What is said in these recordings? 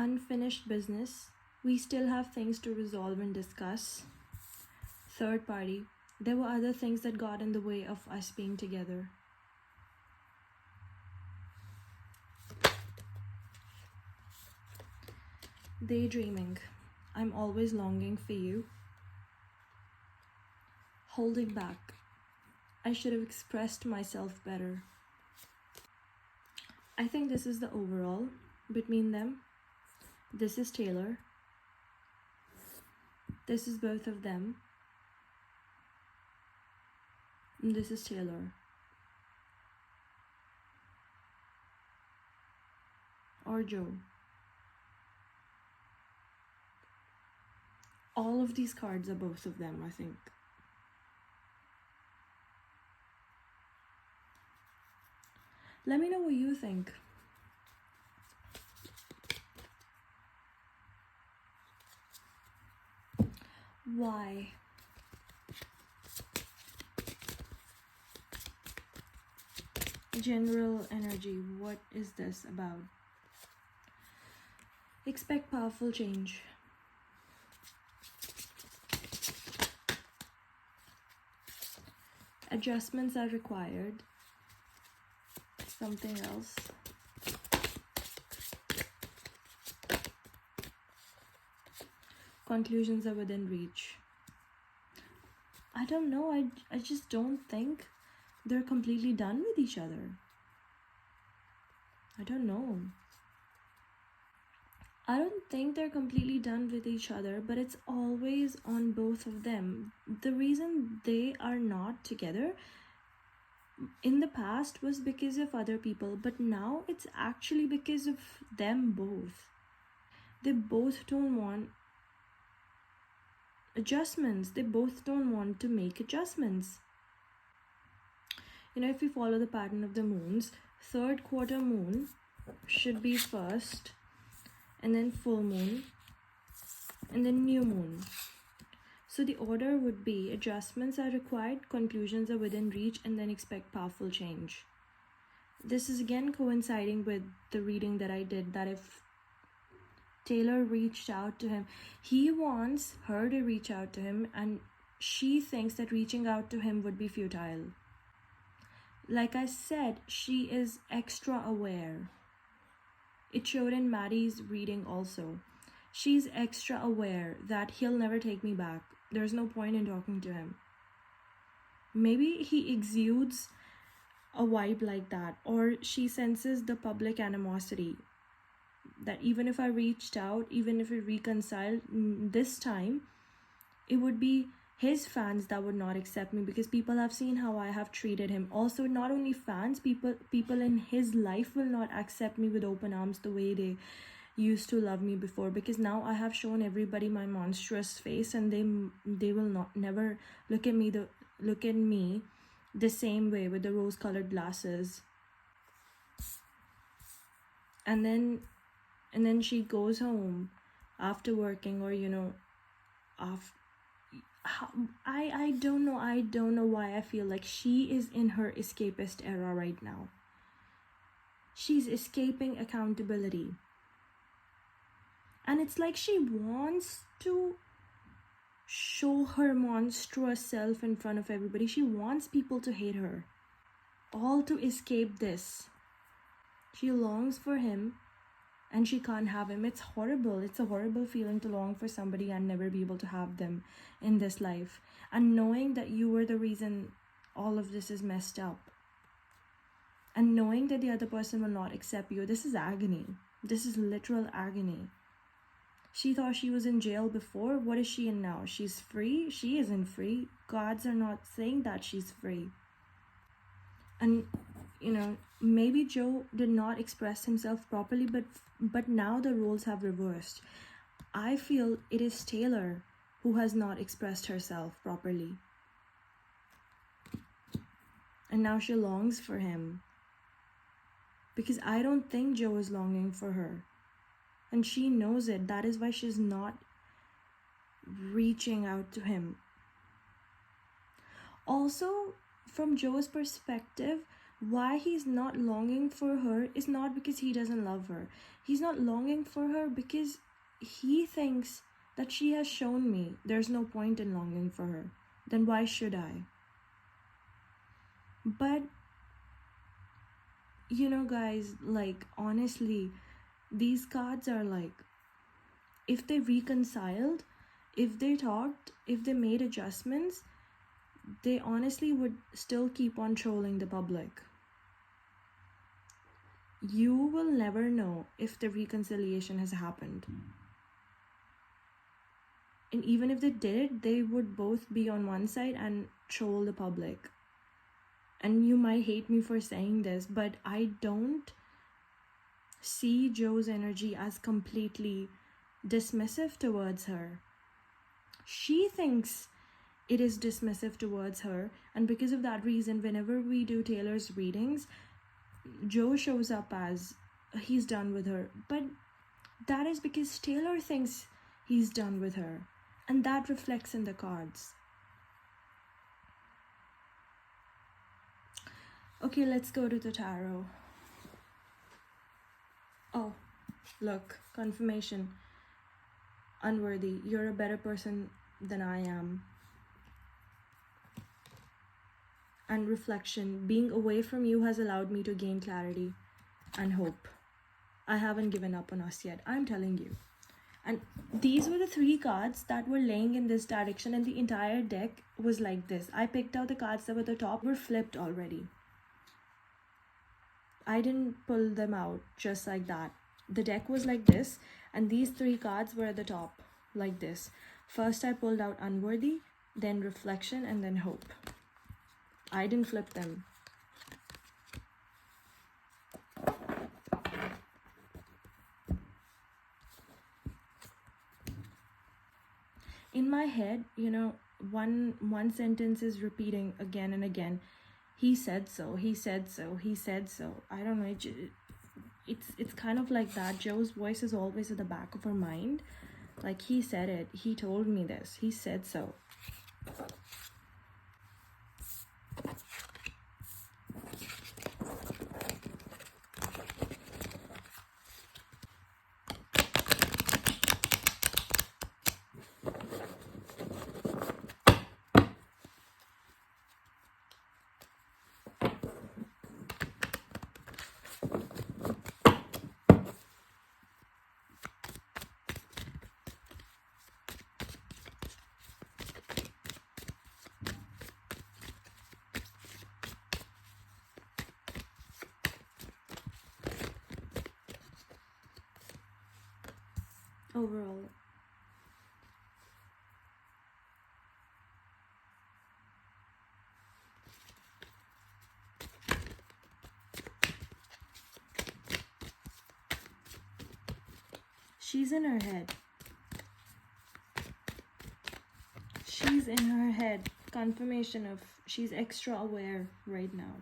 unfinished business. We still have things to resolve and discuss. Third party. There were other things that got in the way of us being together. Daydreaming. I'm always longing for you. Holding back. I should have expressed myself better. I think this is the overall between them. This is Taylor. This is both of them. And this is Taylor. Or Joe. All of these cards are both of them, I think. Let me know what you think. Why? General energy. What is this about? Expect powerful change. Adjustments are required. Something else. Conclusions are within reach. I don't know. I just don't think they're completely done with each other. I don't know. I don't think they're completely done with each other, but it's always on both of them. The reason they are not together in the past was because of other people, but now it's actually because of them both. They both don't want adjustments. They both don't want to make adjustments. You know, if we follow the pattern of the moons, third quarter moon should be first, and then full moon, and then new moon. So the order would be adjustments are required, conclusions are within reach, and then expect powerful change. This is again coinciding with the reading that I did, that if Taylor reached out to him, he wants her to reach out to him, and she thinks that reaching out to him would be futile. Like I said, she is extra aware. It showed in Maddie's reading also. She's extra aware that he'll never take me back. There's no point in talking to him. Maybe he exudes a vibe like that, or she senses the public animosity. That even if I reached out, even if we reconciled this time, it would be his fans that would not accept me, because people have seen how I have treated him. Also, not only fans, people in his life will not accept me with open arms the way they used to love me before, because now I have shown everybody my monstrous face, and they will never look at me the same way with the rose-colored glasses. And then she goes home after working, or I don't know why I feel like she is in her escapist era right now. She's escaping accountability. And it's like she wants to show her monstrous self in front of everybody. She wants people to hate her. All to escape this. She longs for him, and she can't have him. It's horrible. It's a horrible feeling to long for somebody and never be able to have them in this life. And knowing that you were the reason all of this is messed up. And knowing that the other person will not accept you. This is agony. This is literal agony. She thought she was in jail before. What is she in now? She's free? She isn't free. Gods are not saying that she's free. And, maybe Joe did not express himself properly, but now the roles have reversed. I feel it is Taylor who has not expressed herself properly. And now she longs for him. Because I don't think Joe is longing for her. And she knows it. That is why she's not reaching out to him. Also, from Joe's perspective, Why he's not longing for her is not because he doesn't love her. He's not longing for her because he thinks that she has shown me there's no point in longing for her. Then why should I? But, you know, guys, like, honestly, these cards are like, if they reconciled, if they talked, if they made adjustments, they honestly would still keep on trolling the public. You will never know if the reconciliation has happened. And even if they did, they would both be on one side and troll the public. And you might hate me for saying this, but I don't see Joe's energy as completely dismissive towards her. She thinks it is dismissive towards her, and because of that reason, whenever we do Taylor's readings, Joe shows up as he's done with her. But that is because Taylor thinks he's done with her, and that reflects in the cards. Okay, let's go to the tarot. Oh, look, confirmation. Unworthy. You're a better person than I am. And reflection. Being away from you has allowed me to gain clarity and hope. I haven't given up on us yet. I'm telling you. And these were the 3 cards that were laying in this direction, and the entire deck was like this. I picked out the cards that were the top, were flipped already. I didn't pull them out just like that. The deck was like this, and these 3 cards were at the top, like this. First I pulled out unworthy, then reflection, and then hope. I didn't flip them. In my head, you know, one sentence is repeating again and again. He said so, he said so, he said so. I don't know, it's kind of like that. Joe's voice is always at the back of her mind. Like, he said it, he told me this, he said so. Overall, she's in her head. She's in her head. Confirmation of she's extra aware right now.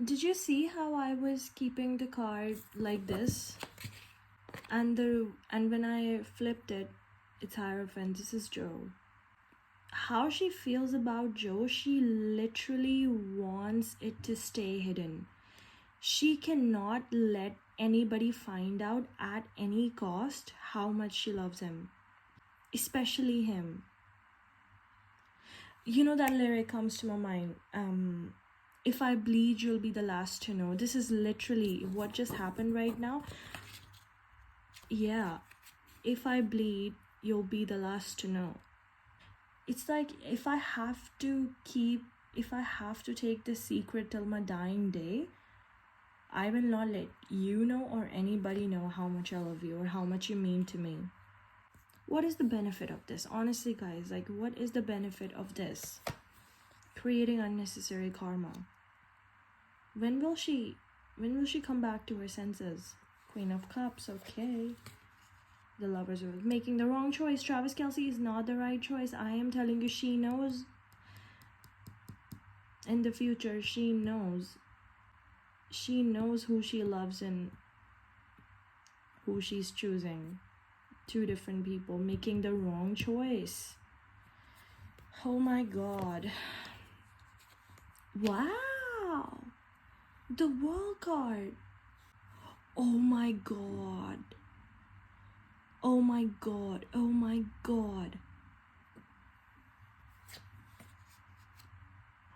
Did you see how I was keeping the card like this? And when I flipped it, it's Hierophant. This is Joe. How she feels about Joe, she literally wants it to stay hidden. She cannot let anybody find out at any cost how much she loves him. Especially him. You know, that lyric comes to my mind. If I bleed, you'll be the last to know. This is literally what just happened right now. Yeah. If I bleed, you'll be the last to know. It's like, if I have to take this secret till my dying day, I will not let you know or anybody know how much I love you or how much you mean to me. What is the benefit of this? Honestly, guys, like, what is the benefit of this? Creating unnecessary karma. When will she come back to her senses? Queen of Cups, okay. the Lovers Rose. Making the wrong choice. Travis Kelce is not the right choice. I am telling you, she knows. In the future, she knows. She knows who she loves and who she's choosing. Two different people making the wrong choice. Oh my god. Wow. The World card. Oh my god. Oh my god. Oh my god.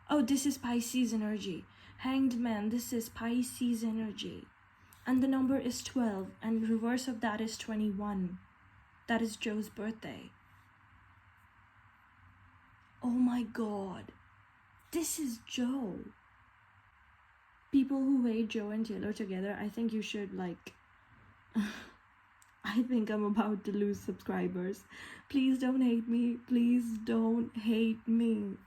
Oh, this is Pisces energy. Hanged Man, this is Pisces energy. And the number is 12. And reverse of that is 21. That is Joe's birthday. Oh my god. This is Joe. People who hate Joe and Taylor together, I think you should like... I think I'm about to lose subscribers. Please don't hate me. Please don't hate me.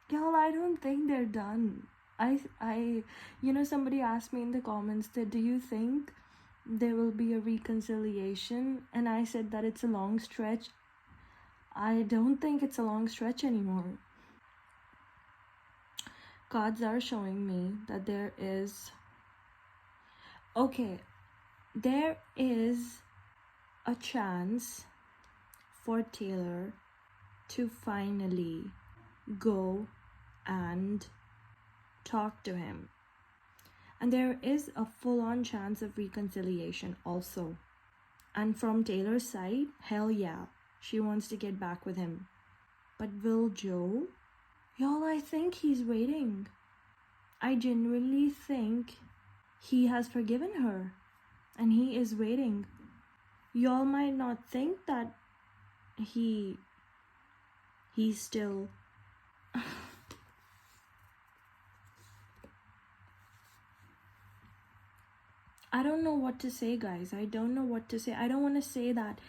Y'all, I don't think they're done. You know, somebody asked me in the comments that, do you think there will be a reconciliation? And I said that it's a long stretch. I don't think it's a long stretch anymore. Cards are showing me that there is... Okay, there is a chance for Taylor to finally go and talk to him. And there is a full-on chance of reconciliation also. And from Taylor's side, hell yeah, she wants to get back with him. But will Joe? Y'all, I think he's waiting. I genuinely think he has forgiven her. And he is waiting. Y'all might not think that he's still... I don't know what to say, guys. I don't know what to say. I don't want to say that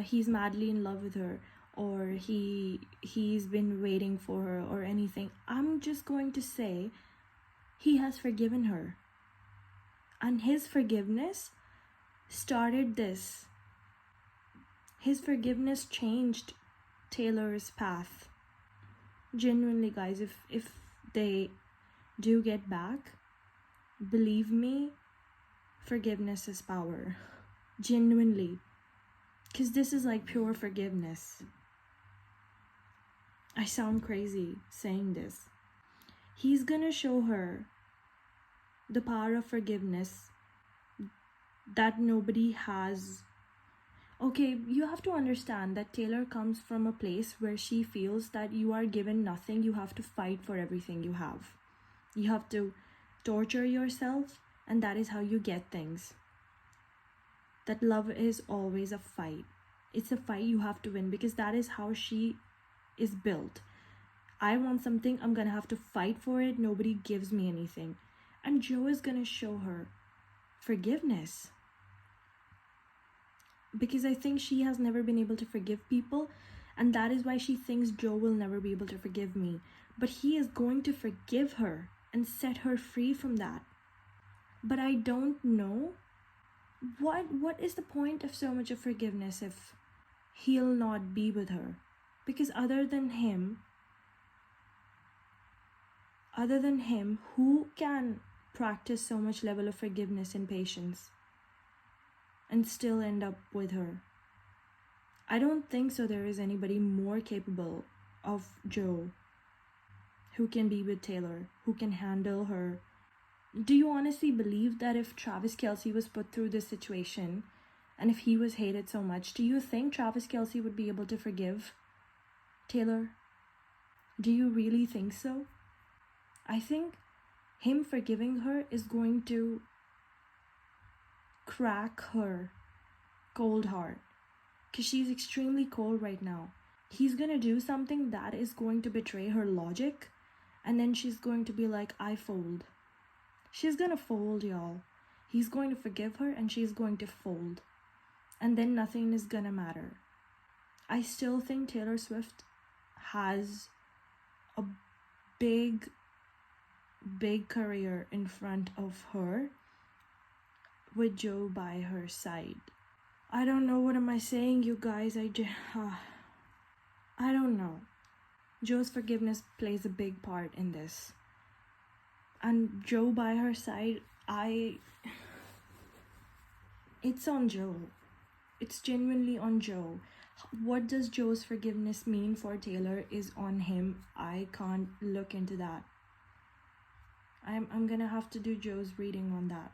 he's madly in love with her, or he's been waiting for her or anything. I'm just going to say he has forgiven her. And his forgiveness started this. His forgiveness changed Taylor's path. Genuinely, guys, if they do get back, believe me, forgiveness is power. Genuinely. Because this is like pure forgiveness. I sound crazy saying this. He's gonna show her the power of forgiveness that nobody has. Okay, you have to understand that Taylor comes from a place where she feels that you are given nothing. You have to fight for everything you have. You have to torture yourself, and that is how you get things. That love is always a fight. It's a fight you have to win, because that is how she is built. I want something, I'm gonna have to fight for it. Nobody gives me anything. And Joe is gonna show her forgiveness. Because I think she has never been able to forgive people, and that is why she thinks Joe will never be able to forgive me. But he is going to forgive her and set her free from that. But I don't know what is the point of so much of forgiveness if he'll not be with her? Because other than him, who can practice so much level of forgiveness and patience and still end up with her? I don't think so there is anybody more capable of Joe who can be with Taylor, who can handle her. Do you honestly believe that if Travis Kelce was put through this situation and if he was hated so much, do you think Travis Kelce would be able to forgive Taylor? Do you really think so? I think him forgiving her is going to crack her cold heart, because she's extremely cold right now. He's gonna do something that is going to betray her logic, and then she's going to be like, I fold. She's gonna fold, y'all. He's going to forgive her and she's going to fold. And then nothing is gonna matter. I still think Taylor Swift has a big career in front of her with Joe by her side. I don't know what am I saying, you guys. I don't know. Joe's forgiveness plays a big part in this. And Joe by her side, it's on Joe. It's genuinely on Joe. What does Joe's forgiveness mean for Taylor is on him. I can't look into that. I'm gonna have to do Joe's reading on that.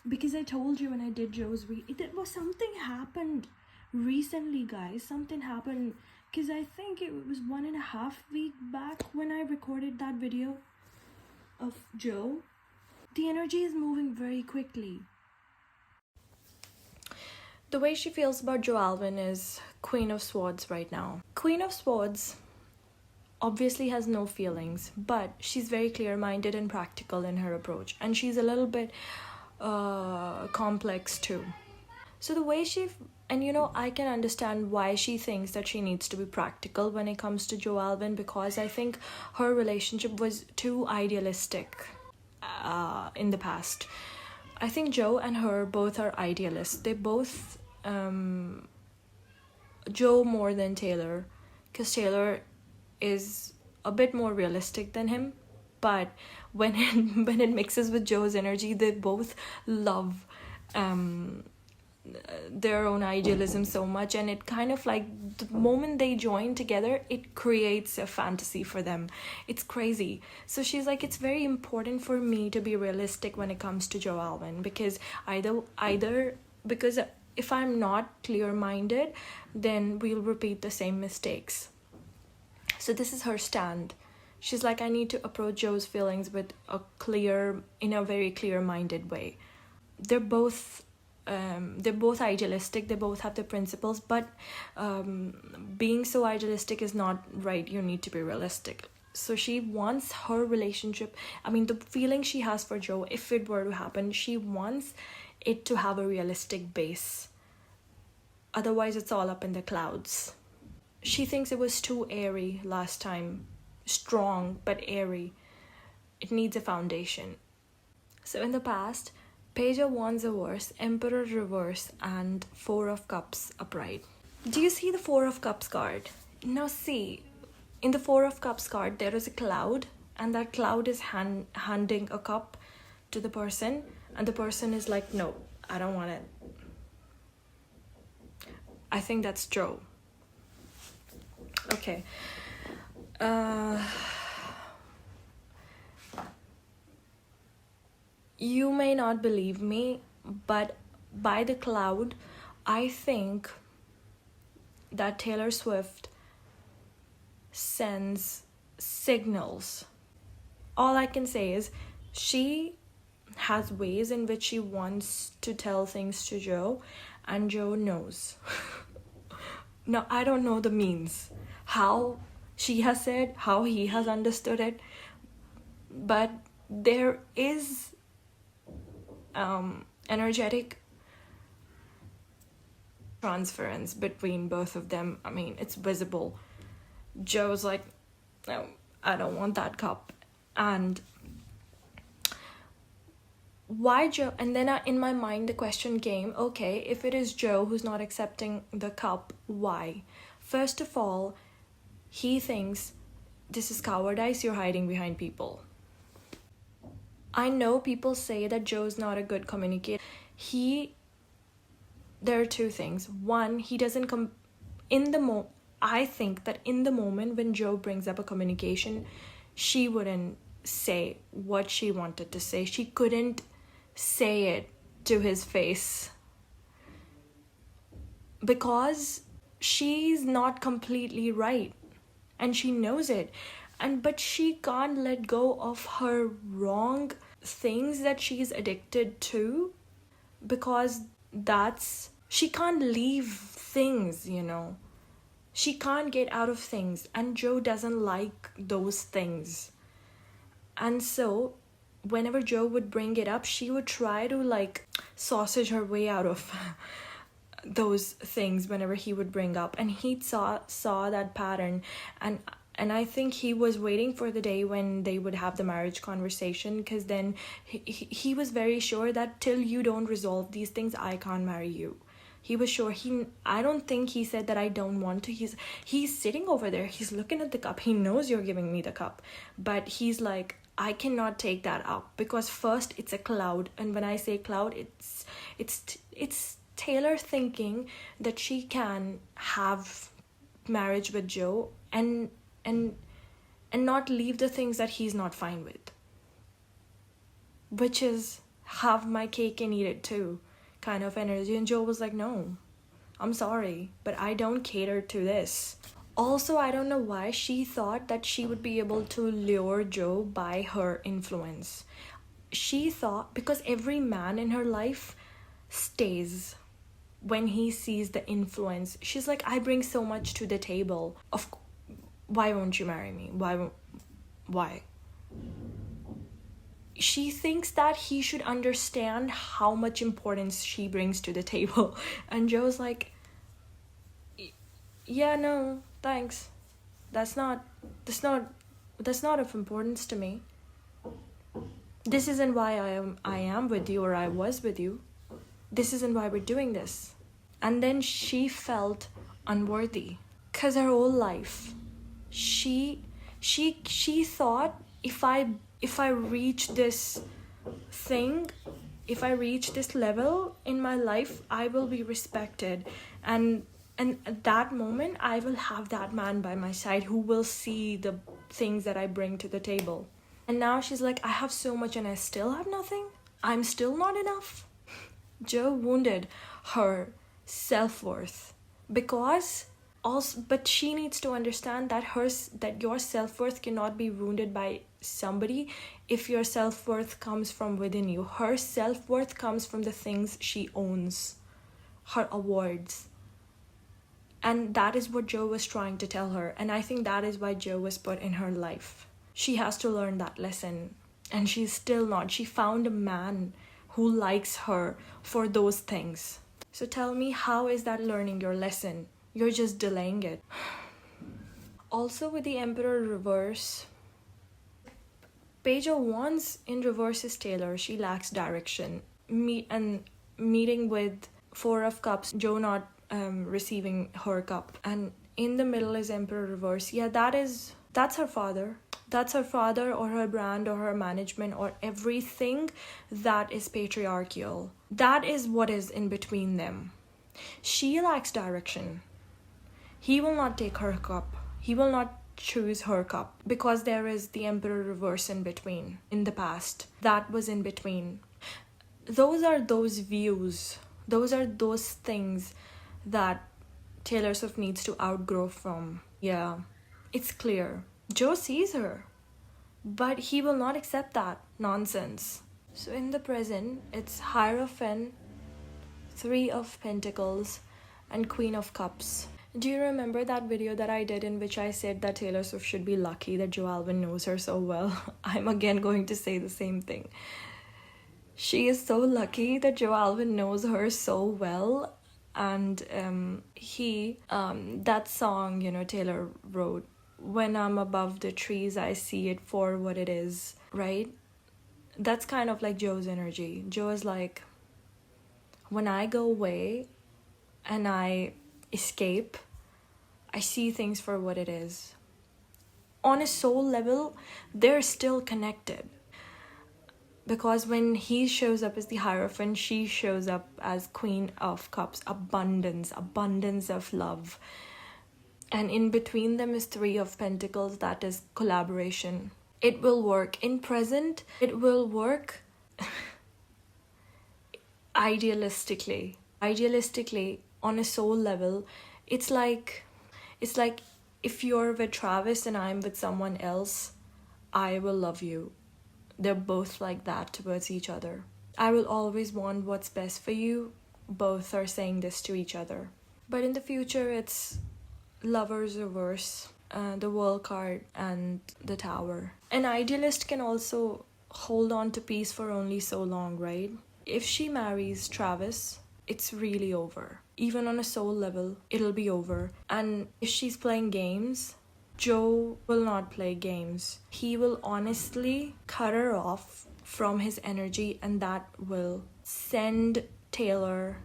Because I told you when I did Joe's it was something happened recently, guys. Something happened. Because I think it was 1.5 weeks back when I recorded that video of Joe. The energy is moving very quickly. The way she feels about Joe Alwyn is Queen of Swords right now. Queen of Swords obviously has no feelings, but she's very clear-minded and practical in her approach. And she's a little bit complex too. So the way I can understand why she thinks that she needs to be practical when it comes to Joe Alwyn, because I think her relationship was too idealistic in the past. I think Joe and her both are idealists. They both, Joe more than Taylor, because Taylor is a bit more realistic than him. But when it mixes with Joe's energy, they both love their own idealism so much, and it kind of like the moment they join together, it creates a fantasy for them. It's crazy. So she's like, it's very important for me to be realistic when it comes to Joe Alwyn, because because if I'm not clear-minded, then we'll repeat the same mistakes. So this is her stand. She's like, I need to approach Joe's feelings in a very clear-minded way. They're both idealistic. They both have their principles, but being so idealistic is not right. You need to be realistic. So she wants her relationship, the feeling she has for Joe, if it were to happen, she wants it to have a realistic base. Otherwise, it's all up in the clouds. She thinks it was too airy last time. Strong, but airy. It needs a foundation. So in the past, Page of Wands reverse, Emperor reverse, and Four of Cups upright. Do you see the Four of Cups card? Now see, in the Four of Cups card, there is a cloud, and that cloud is handing a cup to the person, and the person is like, no, I don't want it. I think that's Joe. Okay. You may not believe me, but by the cloud, I think that Taylor Swift sends signals. All I can say is she has ways in which she wants to tell things to Joe, and Joe knows. Now, I don't know the means, how she has said, how he has understood it, but there is energetic transference between both of them. It's visible. Joe's like, no, I don't want that cup. And why Joe? And then in my mind the question came, okay, if it is Joe who's not accepting the cup, why? First of all, he thinks this is cowardice, you're hiding behind people. I know people say that Joe's not a good communicator. There are two things. One, he doesn't come in the I think that in the moment when Joe brings up a communication, she wouldn't say what she wanted to say. She couldn't say it to his face because she's not completely right, and she knows it. But she can't let go of her wrong things that she's addicted to, because she can't leave things, she can't get out of things, and Joe doesn't like those things. And so whenever Joe would bring it up, she would try to sausage her way out of those things whenever he would bring up, and he saw that pattern. And I think he was waiting for the day when they would have the marriage conversation, because then he was very sure that till you don't resolve these things, I can't marry you. He was sure. I don't think he said that I don't want to. He's sitting over there. He's looking at the cup. He knows you're giving me the cup. But he's like, I cannot take that up, because first it's a cloud. And when I say cloud, it's Taylor thinking that she can have marriage with Joe and not leave the things that he's not fine with, which is have my cake and eat it too kind of energy. And Joe was like, no, I'm sorry, but I don't cater to this. Also, I don't know why she thought that she would be able to lure Joe by her influence. She thought, because every man in her life stays when he sees the influence. She's like, I bring so much to the table. Why won't you marry me? Why? She thinks that he should understand how much importance she brings to the table. And Joe's like, yeah, no, thanks. That's not of importance to me. This isn't why I am with you, or I was with you. This isn't why we're doing this. And then she felt unworthy, because her whole life she thought, if I reach this thing, if I reach this level in my life, I will be respected, and at that moment I will have that man by my side who will see the things that I bring to the table. And now she's like, I have so much and I still have nothing. I'm still not enough. Joe wounded her self-worth, but she needs to understand that your self-worth cannot be wounded by somebody if your self-worth comes from within you. Her self-worth comes from the things she owns, her awards. And that is what Joe was trying to tell her. And I think that is why Joe was put in her life. She has to learn that lesson. And she's still not. She found a man who likes her for those things. So tell me, how is that learning your lesson? You're just delaying it. Also, with the Emperor reverse, Page of Wands in reverse is Taylor. She lacks direction. Meeting with Four of Cups, Joe not receiving her cup. And in the middle is Emperor reverse. Yeah, that's her father. That's her father, or her brand, or her management, or everything that is patriarchal. That is what is in between them. She lacks direction. He will not take her cup. He will not choose her cup, because there is the Emperor reverse in between, in the past. That was in between. Those are those views. Those are those things that Taylor Swift needs to outgrow from. Yeah, it's clear. Joe sees her, but he will not accept that nonsense. So in the present, it's Hierophant, Three of Pentacles, and Queen of Cups. Do you remember that video that I did in which I said that Taylor Swift should be lucky that Alwyn knows her so well? I'm again going to say the same thing. She is so lucky that Alwyn knows her so well. And that song, Taylor wrote, when I'm above the trees, I see it for what it is, right? That's kind of like Joe's energy. Joe is like, when I go away and I escape, I see things for what it is. On a soul level, they're still connected. Because when he shows up as the Hierophant, she shows up as Queen of Cups, abundance of love. And in between them is Three of Pentacles, that is collaboration. It will work. In present, it will work idealistically. Idealistically, on a soul level, it's like if you're with Travis and I'm with someone else, I will love you. They're both like that towards each other. I will always want what's best for you. Both are saying this to each other. But in the future, it's Lovers reverse, the World card, and the Tower. An idealist can also hold on to peace for only so long, right? If she marries Travis, it's really over. Even on a soul level, it'll be over. And if she's playing games, Joe will not play games. He will honestly cut her off from his energy, and that will send Taylor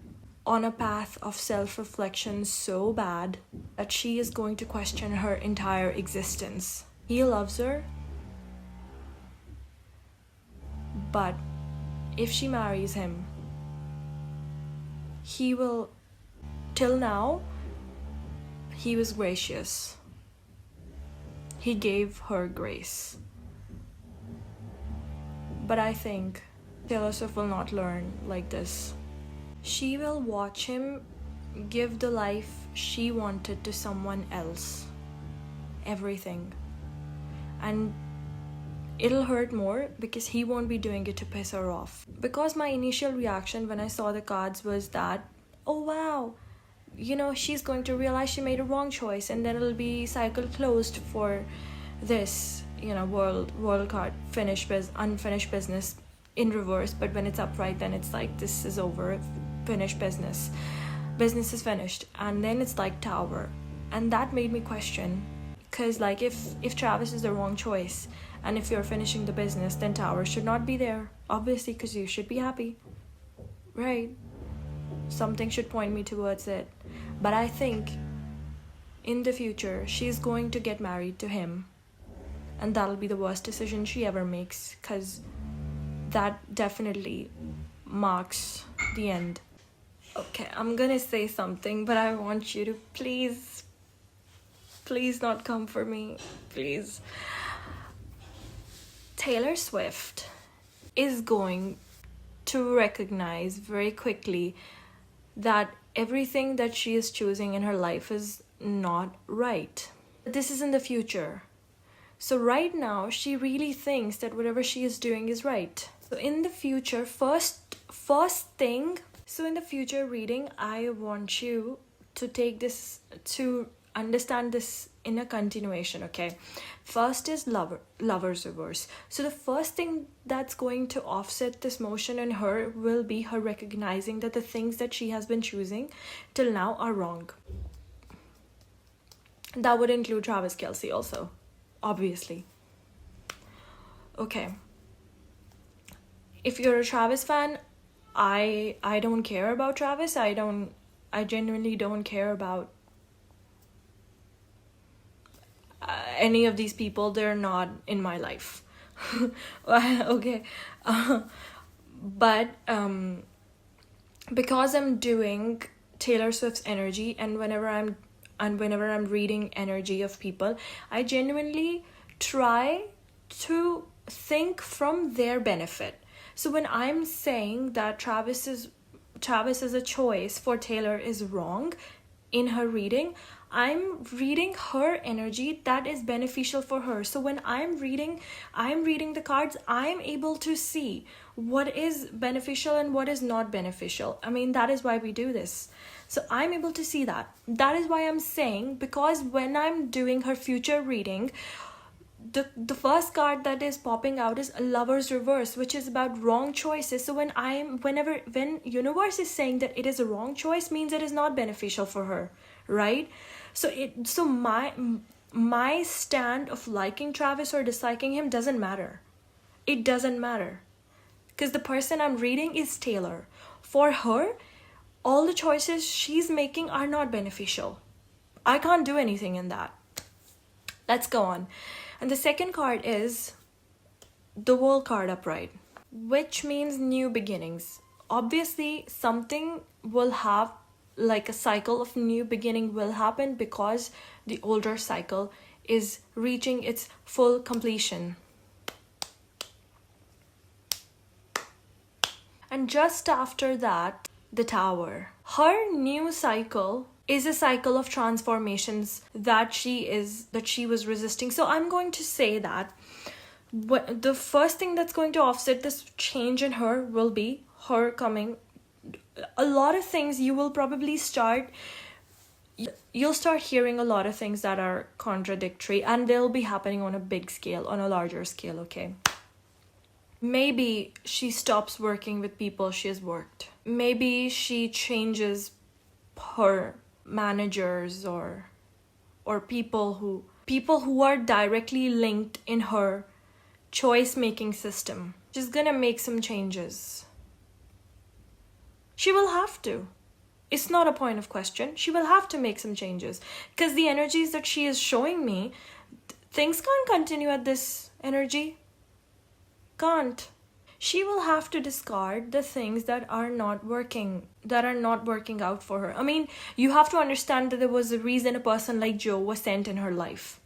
on a path of self-reflection so bad that she is going to question her entire existence. He loves her, but if she marries him, he will, till now, he was gracious. He gave her grace. But I think Taylor Swift will not learn like this. She will watch him give the life she wanted to someone else. Everything. And it'll hurt more because he won't be doing it to piss her off. Because my initial reaction when I saw the cards was that, oh wow, you know, she's going to realize she made a wrong choice, and then it'll be cycle closed for this, you know, world card, unfinished business in reverse. But when it's upright, then it's like, this is over, finished business is finished. And then it's like Tower, and that made me question, because like if Travis is the wrong choice, and if you're finishing the business, then Tower should not be there, obviously, because you should be happy, right? Something should point me towards it. But I think in the future she's going to get married to him, and that'll be the worst decision she ever makes, because that definitely marks the end. Okay, I'm gonna say something, but I want you to please not come for me, please. Taylor Swift is going to recognize very quickly that everything that she is choosing in her life is not right. This is in the future. So right now, she really thinks that whatever she is doing is right. So in the future, in the future reading, I want you to take this, to understand this in a continuation, okay? First is Lover's Reverse. So the first thing that's going to offset this motion in her will be her recognizing that the things that she has been choosing till now are wrong. That would include Travis Kelce also, obviously. Okay. If you're a Travis fan, I don't care about Travis. I genuinely don't care about any of these people. They're not in my life. Okay. But because I'm doing Taylor Swift's energy, and whenever I'm reading energy of people, I genuinely try to think from their benefit. So when I'm saying that Travis is a choice for Taylor is wrong in her reading, I'm reading her energy that is beneficial for her. So when I'm reading the cards, I'm able to see what is beneficial and what is not beneficial. I mean, that is why we do this. So I'm able to see that. That is why I'm saying, because when I'm doing her future reading, the first card that is popping out is a Lover's Reverse, which is about wrong choices. So when universe is saying that it is a wrong choice, means it is not beneficial for her, right? So my stand of liking Travis or disliking him doesn't matter. It doesn't matter, because the person I'm reading is Taylor. For her, all the choices she's making are not beneficial. I can't do anything in that. Let's go on. And the second card is the World card upright, which means new beginnings. Obviously, something will have, like a cycle of new beginning will happen, because the older cycle is reaching its full completion. And just after that, the Tower. Her new cycle is a cycle of transformations that she was resisting. So I'm going to say that the first thing that's going to offset this change in her will be her coming. A lot of things you will probably you'll start hearing a lot of things that are contradictory, and they'll be happening on a big scale, on a larger scale, okay? Maybe she stops working with people she has worked. Maybe she changes her managers or people people who are directly linked in her choice making system. She's gonna make some changes. She will have to. It's not a point of question. She will have to make some changes because the energies that she is showing me, things can't continue at this energy. Can't. She will have to discard the things that are not working out for her. I mean, you have to understand that there was a reason a person like Joe was sent in her life.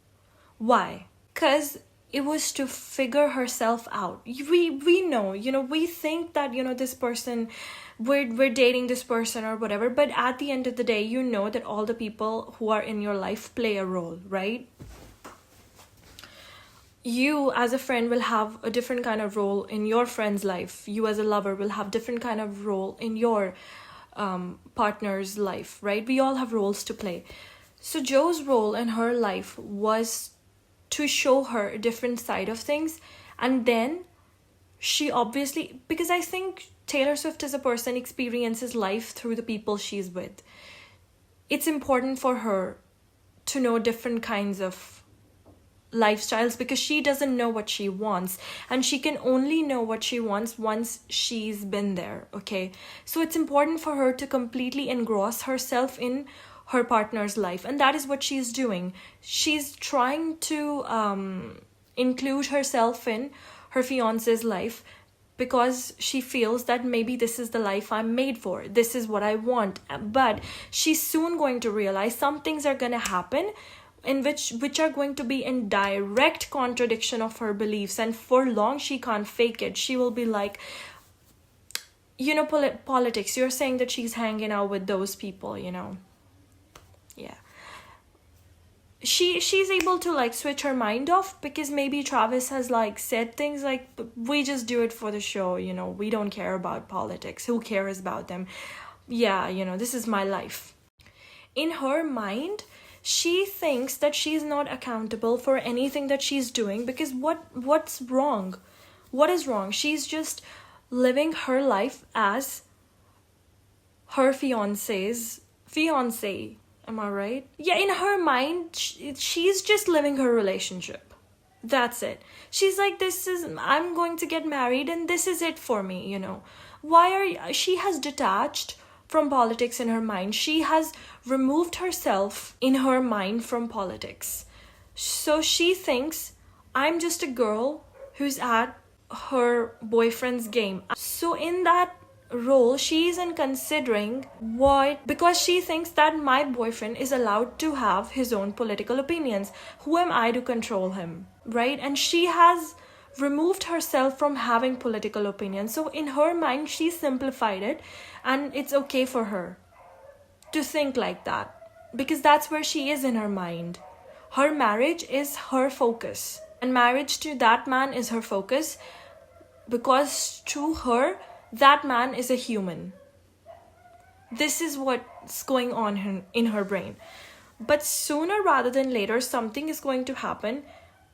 Why? Because it was to figure herself out. We know, we think that, this person, we're dating this person or whatever, but at the end of the day, you know that all the people who are in your life play a role, right? You as a friend will have a different kind of role in your friend's life. You as a lover will have different kind of role in your partner's life, right? We all have roles to play. So Joe's role in her life was to show her a different side of things. And then she obviously, because I think Taylor Swift as a person experiences life through the people she's with. It's important for her to know different kinds of lifestyles because she doesn't know what she wants, and she can only know what she wants once she's been there. Okay, so it's important for her to completely engross herself in her partner's life, and that is what she's doing. She's trying to include herself in her fiance's life because she feels that maybe this is the life I'm made for, this is what I want. But she's soon going to realize some things are going to happen in which are going to be in direct contradiction of her beliefs, and for long she can't fake it. She will be like, politics, you're saying that she's hanging out with those people, yeah. She's able to like switch her mind off because maybe Travis has like said things like, we just do it for the show, we don't care about politics, who cares about them? Yeah, this is my life. In her mind, she thinks that she's not accountable for anything that she's doing because what's wrong? What is wrong? She's just living her life as her fiance's fiancé. Am I right? Yeah, in her mind, she's just living her relationship. That's it. She's like, I'm going to get married and this is it for me, She has detached from politics in her mind. She has removed herself in her mind from politics. So she thinks, I'm just a girl who's at her boyfriend's game. So in that role, she isn't considering because she thinks that my boyfriend is allowed to have his own political opinions. Who am I to control him, right? And she has removed herself from having political opinions. So in her mind, she simplified it, and it's okay for her to think like that because that's where she is in her mind. Her marriage is her focus, and marriage to that man is her focus because to her, that man is a human. This is what's going on in her brain. But sooner rather than later, something is going to happen.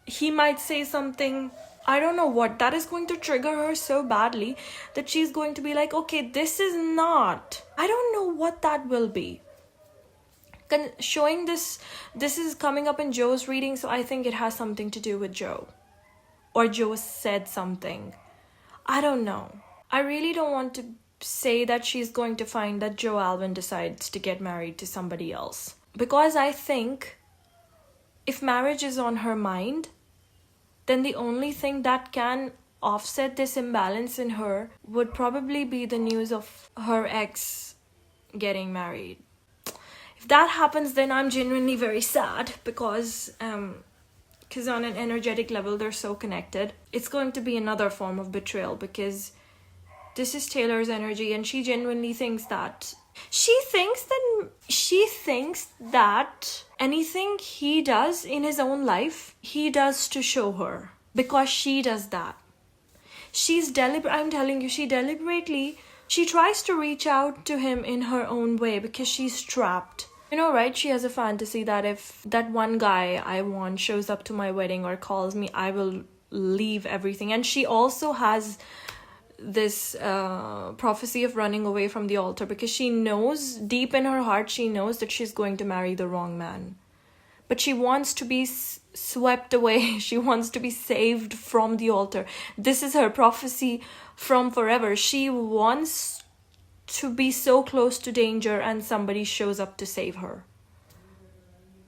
He might say something, I don't know what, that is going to trigger her so badly that she's going to be like, okay, this is not. I don't know what that will be. Showing this is coming up in Joe's reading, so I think it has something to do with Joe. Or Joe said something. I don't know. I really don't want to say that she's going to find that Joe Alwyn decides to get married to somebody else. Because I think if marriage is on her mind, then the only thing that can offset this imbalance in her would probably be the news of her ex getting married. If that happens, then I'm genuinely very sad because on an energetic level, they're so connected. It's going to be another form of betrayal because this is Taylor's energy, and she genuinely thinks that she thinks that anything he does in his own life, he does to show her because she does that. I'm telling you, she tries to reach out to him in her own way because she's trapped. Right? She has a fantasy that if that one guy I want shows up to my wedding or calls me, I will leave everything. And she also has this prophecy of running away from the altar because she knows, deep in her heart, she knows that she's going to marry the wrong man. but she wants to be swept away. She wants to be saved from the altar. This is her prophecy from forever. She wants to be so close to danger and somebody shows up to save her.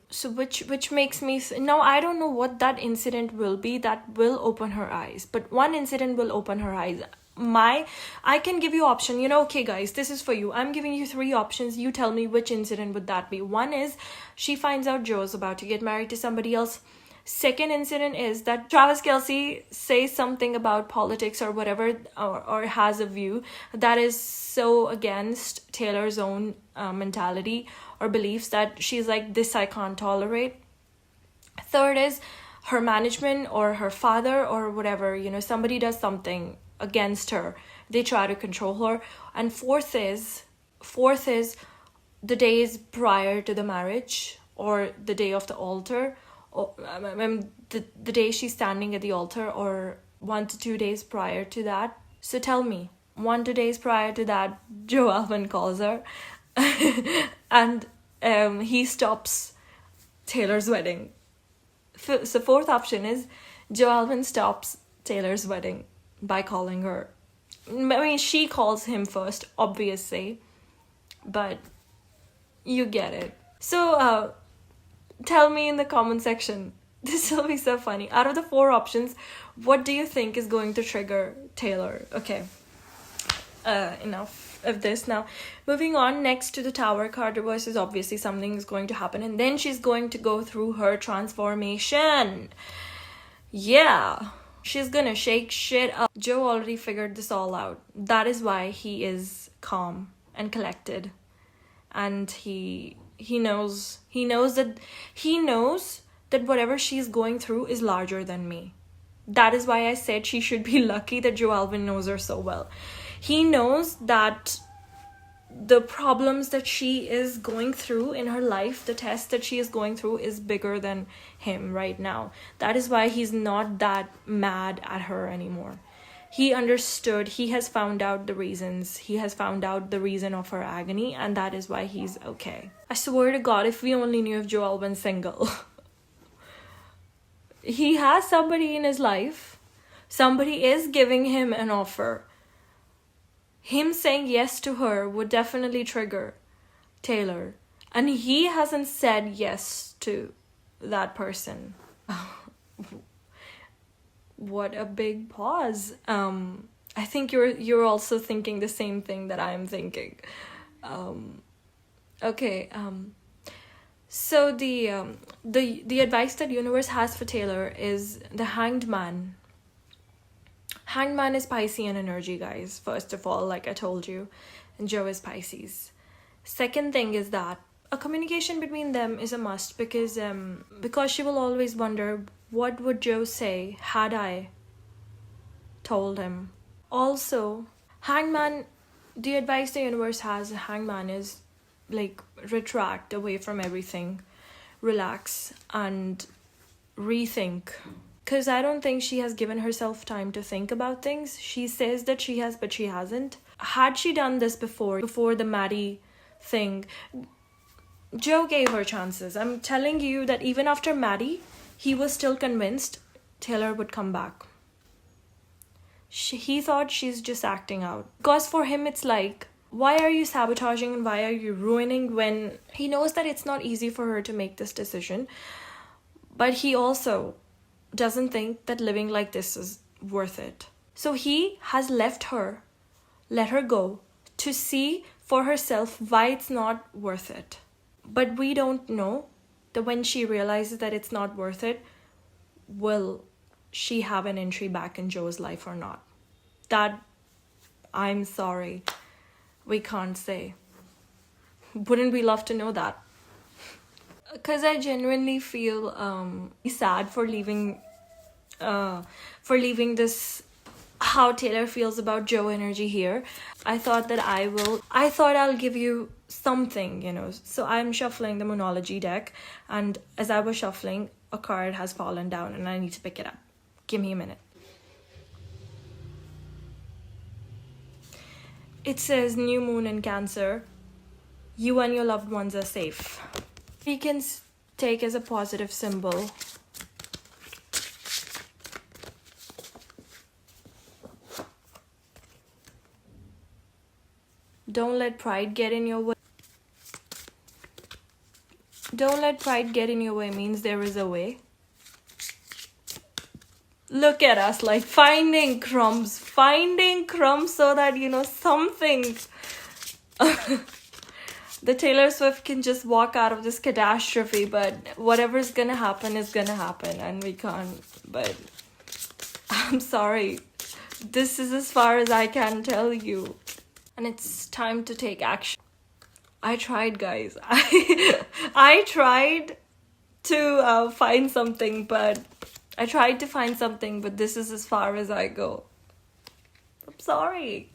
So which makes me now I don't know what that incident will be that will open her eyes, but one incident will open her eyes. I can give you option, okay guys, this is for you. I'm giving you 3 options. You tell me which incident would that be. One is she finds out Joe's about to get married to somebody else. Second incident is that Travis Kelce says something about politics or whatever, or has a view that is so against Taylor's own mentality or beliefs that she's like, this I can't tolerate. Third is her management or her father or whatever, somebody does something against her. They try to control her. And fourth is the days prior to the marriage or the day of the altar, or the day she's standing at the altar, or 1 to 2 days prior to that. So tell me, 1 to 2 days prior to that, Joe Alwyn calls her and he stops Taylor's wedding. So fourth option is Joe Alwyn stops Taylor's wedding by calling her. I mean, she calls him first, obviously, but you get it. So tell me in the comment section. This will be so funny. Out of the 4 options, what do you think is going to trigger Taylor? Okay. Enough of this now. Moving on, next to the Tower card reverse is obviously something is going to happen, and then she's going to go through her transformation. Yeah. She's gonna shake shit up. Joe already figured this all out. That is why he is calm and collected. And he knows that whatever she's going through is larger than me. That is why I said she should be lucky that Joe Alwyn knows her so well. He knows that the problems that she is going through in her life, the test that she is going through, is bigger than him right now. That is why he's not that mad at her anymore. He understood. He has found out the reasons. He has found out the reason of her agony, and that is why he's okay. I swear to God, if we only knew if Joe Alwyn's single. He has somebody in his life. Somebody is giving him an offer. Him saying yes to her would definitely trigger Taylor. And he hasn't said yes to that person. What a big pause. I think you're also thinking the same thing that I'm thinking. Okay. So the advice that universe has for Taylor is the Hanged Man. Hanged Man is Piscean energy, guys. First of all, like I told you, and Joe is Pisces. Second thing is that a communication between them is a must, because she will always wonder, what would Joe say had I told him? Also, Hangman, the advice the universe has, Hangman, is like retract away from everything, relax and rethink. Because I don't think she has given herself time to think about things. She says that she has, but she hasn't. Had she done this before the Maddie thing, Joe gave her chances. I'm telling you that even after Maddie, he was still convinced Taylor would come back. He thought she's just acting out. Because for him, it's like, why are you sabotaging and why are you ruining, when he knows that it's not easy for her to make this decision. But he also doesn't think that living like this is worth it. So he has let her go to see for herself why it's not worth it. But we don't know that when she realizes that it's not worth it, will she have an entry back in Joe's life or not? That, I'm sorry, we can't say. Wouldn't we love to know that? Because I genuinely feel sad for leaving this, how Taylor feels about Joe energy here. I thought I'll give you something, So I'm shuffling the Moonology deck, and as I was shuffling, a card has fallen down and I need to pick it up. Give me a minute. It says, New Moon in Cancer. You and your loved ones are safe. We can take as a positive symbol. Don't let pride get in your way. Don't let pride get in your way means there is a way. Look at us, like finding crumbs so that, you know, something. The Taylor Swift can just walk out of this catastrophe, but whatever's gonna happen is gonna happen, and we can't. But I'm sorry. This is as far as I can tell you. And it's time to take action. I tried, guys. I tried to find something, but this is as far as I go. I'm sorry.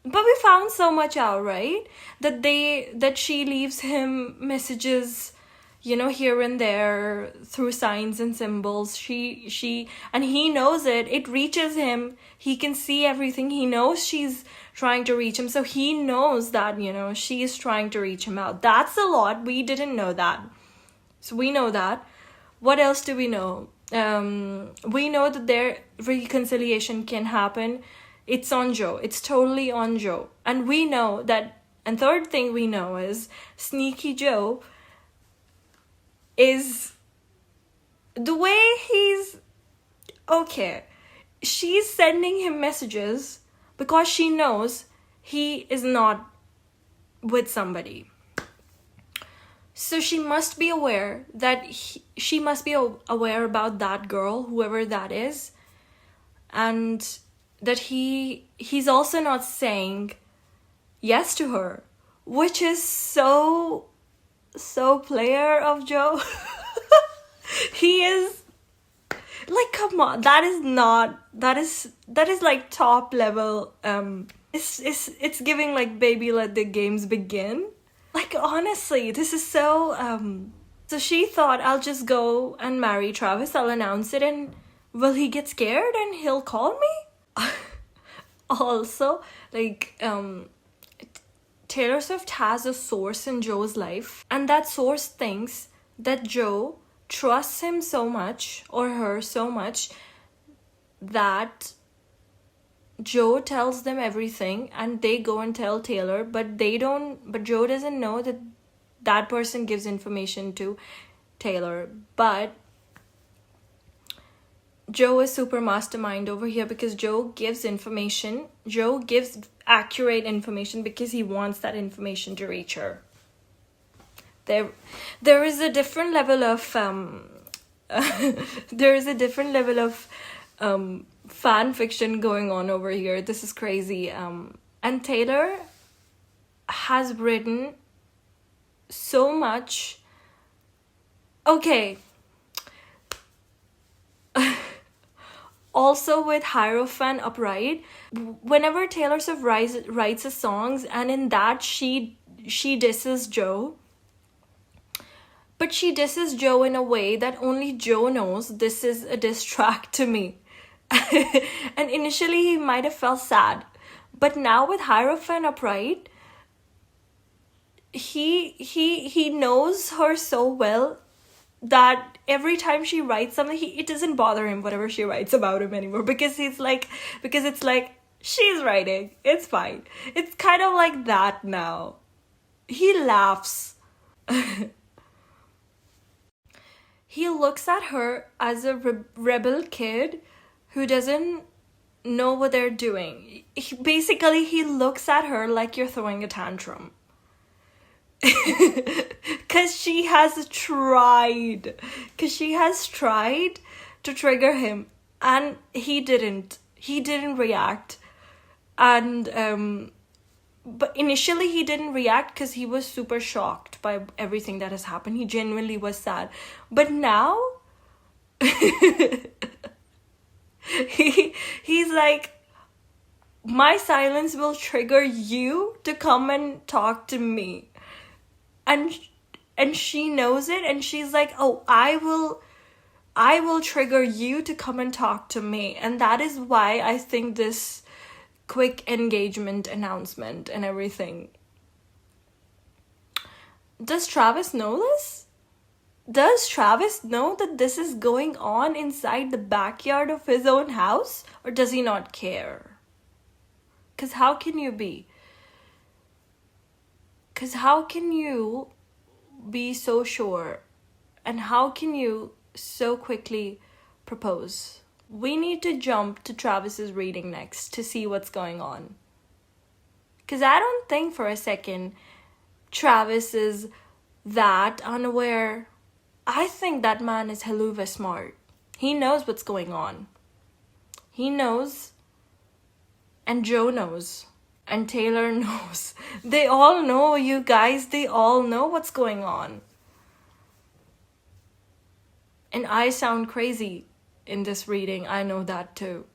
But we found so much out, right? That she leaves him messages, you know, here and there through signs and symbols. She and he knows it. It reaches him. He can see everything. He knows she's trying to reach him. So he knows that, you know, she is trying to reach him out. That's a lot. We didn't know that. So we know that. What else do we know? We know that their reconciliation can happen. It's on Joe. It's totally on Joe. And we know that, and third thing we know is Sneaky Joe is the way he's okay. She's sending him messages because she knows he is not with somebody. So she must be aware that she must be aware about that girl, whoever that is, and that he's also not saying yes to her, which is so player of Joe. He is like, come on, that is like top level. It's giving like, baby, let the games begin. Like, honestly, this is so so she thought, I'll just go and marry Travis, I'll announce it, and will he get scared and he'll call me? Also, like, Taylor Swift has a source in Joe's life, and that source thinks that Joe trusts him so much, or her so much, that Joe tells them everything and they go and tell Taylor, but Joe doesn't know that that person gives information to Taylor. But Joe is super mastermind over here, because Joe gives accurate information because he wants that information to reach her. There is a different level of fan fiction going on over here. This is crazy. And Taylor has written so much. Okay. Also with Hierophant upright, whenever Taylor Swift writes a songs, and in that she disses Joe, but she disses Joe in a way that only Joe knows this is a diss track to me. And initially he might have felt sad, but now with Hierophant upright, he knows her so well that every time she writes something, it doesn't bother him whatever she writes about him anymore, because it's like she's writing, it's fine. It's kind of like that now. He laughs. He looks at her as a rebel kid who doesn't know what they're doing. Basically, he looks at her like you're throwing a tantrum. Because she has tried to trigger him, and he didn't react. And but initially he didn't react because he was super shocked by everything that has happened. He genuinely was sad, but now he's like, my silence will trigger you to come and talk to me. And she knows it, and she's like, oh, I will trigger you to come and talk to me. And that is why I think this quick engagement announcement and everything. Does Travis know this? Does Travis know that this is going on inside the backyard of his own house? Or does he not care? Because how can you be? Because how can you be so sure? And how can you so quickly propose? We need to jump to Travis's reading next to see what's going on. Because I don't think for a second Travis is that unaware. I think that man is haluva smart. He knows what's going on. He knows. And Joe knows. And Taylor knows. They all know, you guys. They all know what's going on. And I sound crazy in this reading. I know that too.